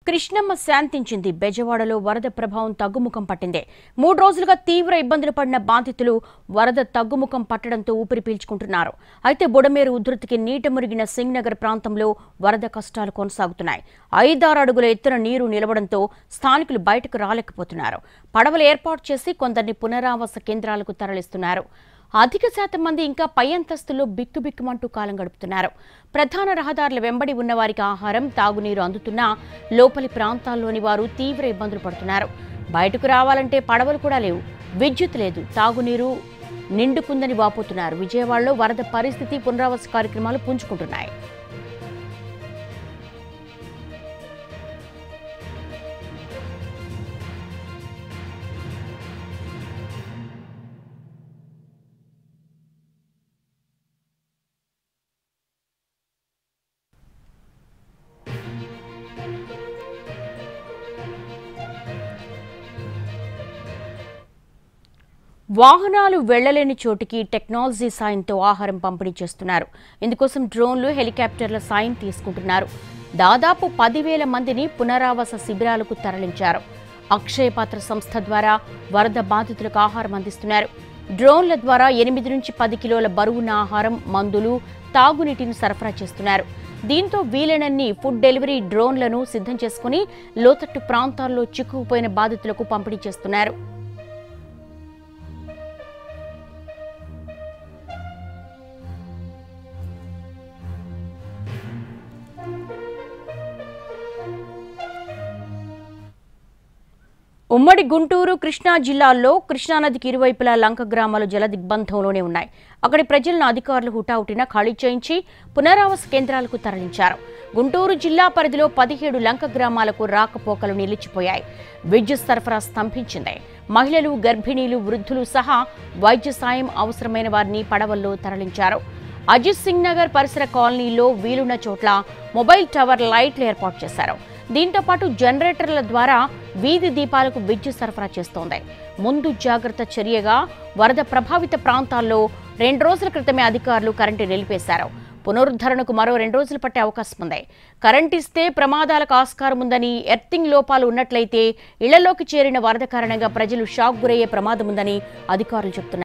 కృష్ణమ్మ శాంతించింది. బెజవాడలో వరద ప్రభావం తగ్గుముఖం పట్టింది. 3 రోజులుగా తీవ్ర ఇబ్బందులు పడిన బాధితులు వరద తగ్గుముఖం పట్టడంతో ఊపిరి పీల్చుకుంటున్నారు. అయితే బుడమేరు ఉధృతికి నీట మురిగిన సింగ్నగర్ ప్రాంతంలో వరద కష్టాలు కొనసాగుతున్నాయి. 5-6 అడుగుల ఎత్తున నీరు నిలవడంతో స్థానికులు బయటకు రాలేకపోతున్నారు. పడవలు ఏర్పాటు చేసి కొందరిని పునరావాస కేంద్రాలకు తరలిస్తున్నారు. అధిక శాతం మంది ఇంకా పై అంతస్తులో బిక్కుబిక్కుమంటూ కాలం గడుపుతున్నారు. ప్రధాన రహదారుల వెంబడి ఉన్న వారికి ఆహారం, తాగునీరు అందుతున్నా లోపలి ప్రాంతాల్లోని వారు తీవ్ర ఇబ్బందులు పడుతున్నారు. బయటకు రావాలంటే పడవలు కూడా లేవు, విద్యుత్ లేదు, తాగునీరు నిండుకుందని వాపోతున్నారు. విజయవాడలో వరద పరిస్థితి, పునరావాస కార్యక్రమాలు పుంజుకుంటున్నాయి. వాహనాలు వెళ్లలేని చోటికి టెక్నాలజీ సాయంతో ఆహారం పంపిణీ చేస్తున్నారు. ఇందుకోసం డ్రోన్లు, హెలికాప్టర్ల సాయం తీసుకుంటున్నారు. దాదాపు 10,000 మందిని పునరావాస శిబిరాలకు తరలించారు. అక్షయ పాత్ర సంస్థ ద్వారా వరద బాధితులకు ఆహారం అందిస్తున్నారు. డ్రోన్ల ద్వారా 8 నుంచి 10 కిలోల బరువున్న ఆహారం, మందులు, తాగునీటిని సరఫరా చేస్తున్నారు. దీంతో వీలైనన్ని ఫుడ్ డెలివరీ డ్రోన్లను సిద్ధం చేసుకుని లోతట్టు ప్రాంతాల్లో చిక్కుకుపోయిన బాధితులకు పంపిణీ చేస్తున్నారు. ఉమ్మడి గుంటూరు, కృష్ణా జిల్లాల్లో కృష్ణానదికి ఇరువైపులా లంక గ్రామాలు జల దిగ్బంధంలోనే ఉన్నాయి. అక్కడి ప్రజలను అధికారులు హుటాహుటిన ఖాళీ చేయించి పునరావాస కేంద్రాలకు తరలించారు. గుంటూరు జిల్లా పరిధిలో 17 లంక గ్రామాలకు రాకపోకలు నిలిచిపోయాయి. విద్యుత్ సరఫరా స్తంభించింది. మహిళలు, గర్భిణీలు, వృద్ధులు సహా వైద్య సాయం అవసరమైన వారిని పడవల్లో తరలించారు. అజిత్ సింగ్ నగర్ పరిసర కాలనీలో వీలున్న చోట్ల మొబైల్ టవర్ లైట్లు ఏర్పాటు చేశారు. దీంతో పాటు జనరేటర్ల ద్వారా వీధి దీపాలకు విద్యుత్ సరఫరా చేస్తోంది. ముందు జాగ్రత్త చర్యగా వరద ప్రభావిత ప్రాంతాల్లో 2 రోజుల క్రితమే అధికారులు కరెంటు నిలిపేశారు. పునరుద్ధరణకు మరో 2 రోజులు పట్టే అవకాశం ఉంది. కరెంట్ ఇస్తే ప్రమాదాలకు ఆస్కారం ఉందని, ఎర్తింగ్ లోపాలు ఉన్నట్లయితే ఇళ్లలోకి చేరిన వరద కారణంగా ప్రజలు షాక్ గురయ్యే ప్రమాదం ఉందని అధికారులు చెబుతున్నారు.